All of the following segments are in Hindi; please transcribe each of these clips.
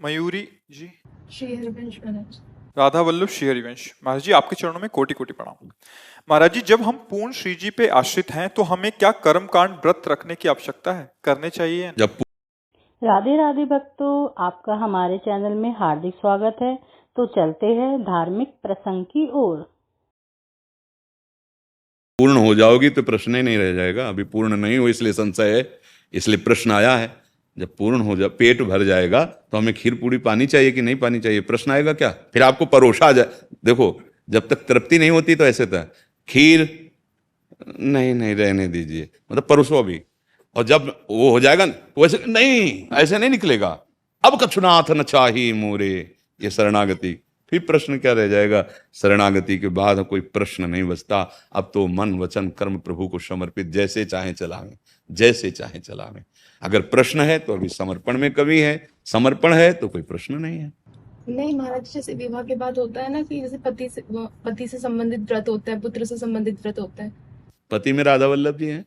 मयूरी जी। श्री हरिवंश महाराज। राधा वल्लभ श्री हरिवंश। महाराज जी, आपके चरणों में कोटि कोटि प्रणाम। महाराज जी, जब हम पूर्ण श्री जी पे आश्रित हैं तो हमें क्या कर्म कांड व्रत रखने की आवश्यकता है, करने चाहिए या नहीं? राधे राधे भक्तों, आपका हमारे चैनल में हार्दिक स्वागत है। तो चलते हैं धार्मिक प्रसंग की ओर। पूर्ण हो जाओगी तो प्रश्न ही नहीं रह जाएगा। अभी पूर्ण नहीं हो इसलिए संशय है, इसलिए प्रश्न आया है। जब पूर्ण हो जा, पेट भर जाएगा तो हमें खीर पूरी पानी चाहिए कि नहीं पानी चाहिए, प्रश्न आएगा क्या? फिर आपको परोसा जाए। देखो, जब तक तृप्ति नहीं होती तो ऐसे था, खीर नहीं नहीं रहने दीजिए, मतलब परोसो अभी। और जब वो हो जाएगा तो वैसे नहीं, ऐसे नहीं निकलेगा। अब कछुनाथ न चाही मोरे, ये शरणागति। फिर प्रश्न क्या रह जाएगा? शरणागति के बाद कोई प्रश्न नहीं बचता। अब तो मन वचन कर्म प्रभु को समर्पित, जैसे चाहे चलावें, जैसे चाहे चलावें। अगर प्रश्न है तो अभी समर्पण में कमी है, समर्पण है तो कोई प्रश्न नहीं है। नहीं महाराज, जैसे विवाह के बाद होता है ना कि जैसे पति से संबंधित व्रत होता है, पुत्र से संबंधित व्रत होता है। पति में राधा वल्लभ जी हैं,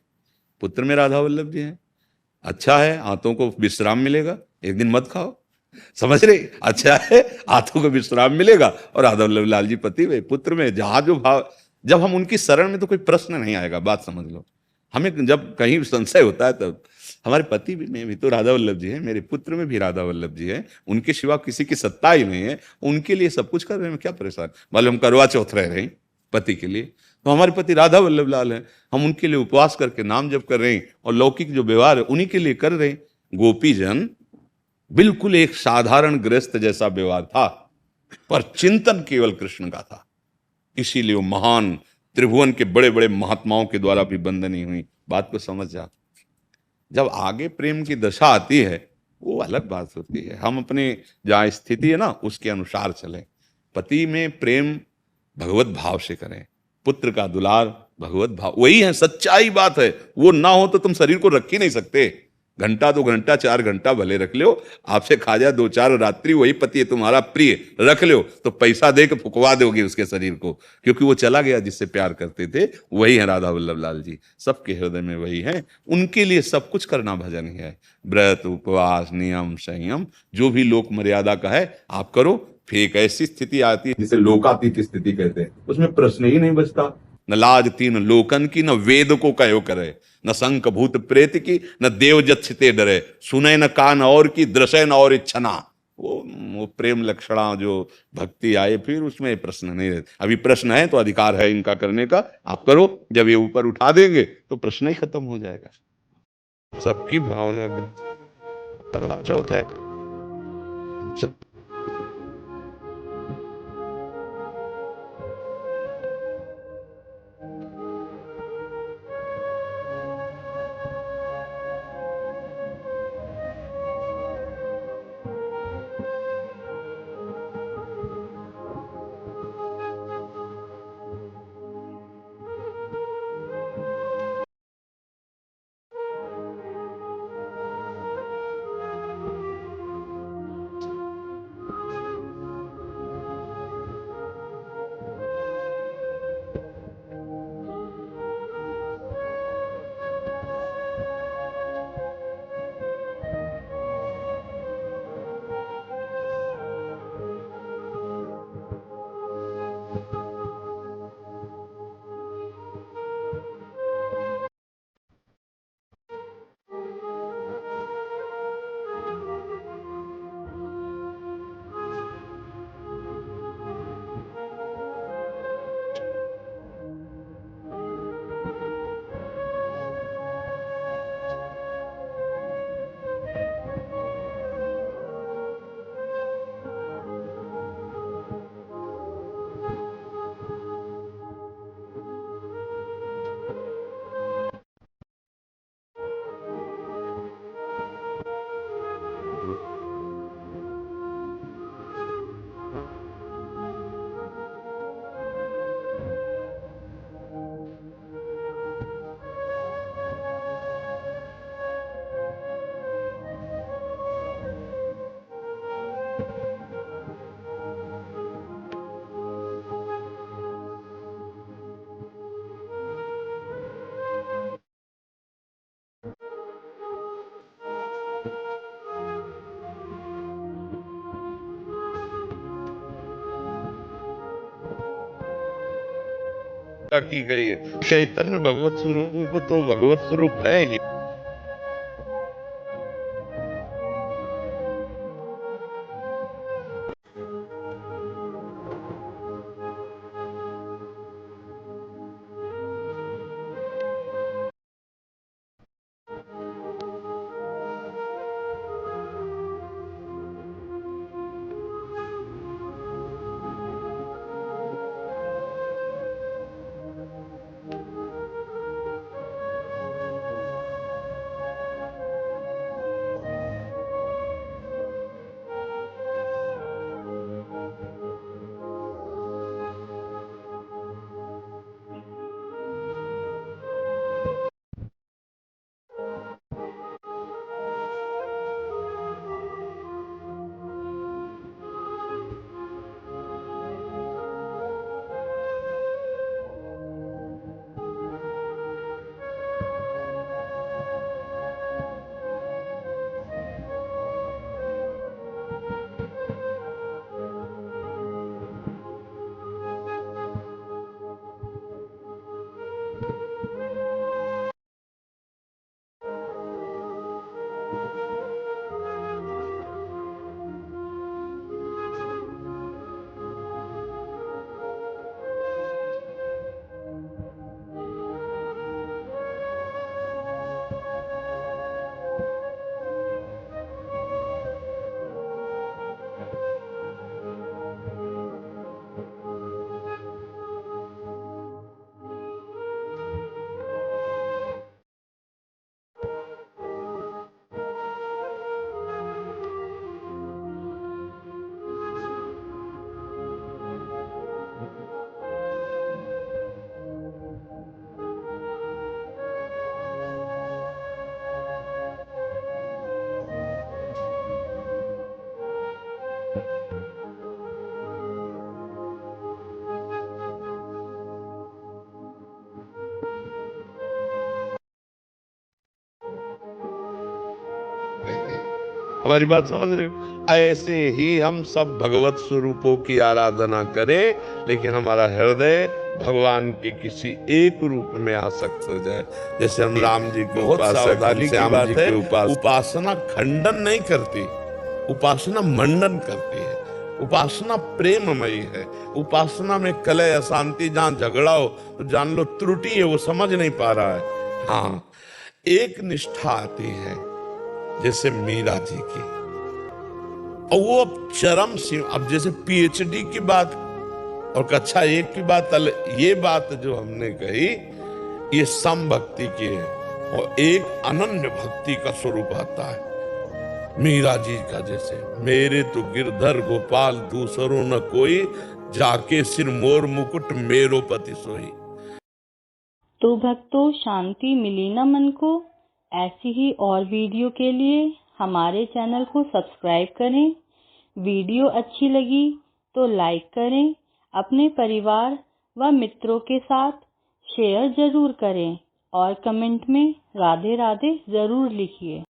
पुत्र में राधा वल्लभ जी हैं। अच्छा है, हाथों को विश्राम मिलेगा, एक दिन मत खाओ, समझ रहे? अच्छा है, हाथों को विश्राम मिलेगा। और राधा वल्लभ लाल जी पति में पुत्र में, जहां जो भाव, जब हम उनकी शरण में तो कोई प्रश्न नहीं आएगा। बात समझ लो। हमें जब कहीं संशय होता है तब, हमारे पति में भी तो राधा वल्लभ जी है, मेरे पुत्र में भी राधा वल्लभ जी है, उनके सिवा किसी की सत्ता ही नहीं है, उनके लिए सब कुछ कर रहे हैं, क्या परेशान? मालूम करवा चौथ रह रहे हैं पति के लिए, तो हमारे पति राधा वल्लभ लाल हैं, हम उनके लिए उपवास करके नाम जप कर रहे हैं, और लौकिक जो व्यवहार है उन्हीं के लिए कर रहे हैं। गोपी जन बिल्कुल एक साधारण गृहस्थ जैसा व्यवहार था, पर चिंतन केवल कृष्ण का था। इसीलिए वो महान त्रिभुवन के बड़े बड़े महात्माओं के द्वारा भी बंदनी हुई। बात को समझ जा। जब आगे प्रेम की दशा आती है वो अलग बात होती है। हम अपने जहाँ स्थिति है ना उसके अनुसार चलें। पति में प्रेम भगवत भाव से करें, पुत्र का दुलार भगवत भाव, वही है, सच्चाई बात है। वो ना हो तो तुम शरीर को रख ही नहीं सकते। घंटा 2 घंटा 4 घंटा भले रख लो, आपसे खा जाए 2 4 रात्रि, वही पति है तुम्हारा प्रिय, रख लो तो पैसा दे के फुकवा दोगे उसके शरीर को, क्योंकि वो चला गया जिससे प्यार करते थे। वही है राधा वल्लभ लाल जी, सबके हृदय में वही है। उनके लिए सब कुछ करना भजन ही है। व्रत उपवास नियम संयम जो भी लोक मर्यादा का है आप करो। फिर एक ऐसी स्थिति आती है जिसे लोकातीत स्थिति कहते हैं, उसमें प्रश्न ही नहीं बचता। न लाज तीन लोकन की, न वेद को कहो करे, न शंख भूत प्रेत की, न देव जच्छते डरे, सुने न कान और की, दृश्य न और इच्छना। वो प्रेम लक्षणा जो भक्ति आए, फिर उसमें प्रश्न नहीं रहते। अभी प्रश्न है तो अधिकार है इनका करने का, आप करो। जब ये ऊपर उठा देंगे तो प्रश्न ही खत्म हो जाएगा। सबकी भावना होता है। सब व्याख्या की गई है। चैतन्य भगवत स्वरूप तो भगवत स्वरूप है ही। हमारी बात समझ रहे हो? ऐसे ही हम सब भगवत स्वरूपों की आराधना करें, लेकिन हमारा हृदय भगवान के किसी एक रूप में आसक्त हो जाए। जैसे हम राम जी के उपासक, हम श्याम जी के उपासक। उपासना खंडन नहीं करती, उपासना मंडन करती है। उपासना प्रेममयी है। उपासना में कलह अशांति, जहां झगड़ा हो तो जान लो त्रुटि है, वो समझ नहीं पा रहा है। हाँ, एक निष्ठा आती है जैसे मीरा जी की, और वो अब चरम सीमा, अब जैसे पीएचडी की बात और कक्षा 1 की बात, ये बात जो हमने कही ये सम भक्ति की है, और एक अनन्य भक्ति का स्वरूप आता है मीरा जी का। जैसे मेरे तो गिरधर गोपाल दूसरो न कोई, जाके सिर मोर मुकुट मेरो पति सोई। तो भक्तों, शांति मिली ना मन को? ऐसी ही और वीडियो के लिए हमारे चैनल को सब्सक्राइब करें। वीडियो अच्छी लगी तो लाइक करें। अपने परिवार व मित्रों के साथ शेयर जरूर करें और कमेंट में राधे राधे जरूर लिखिए।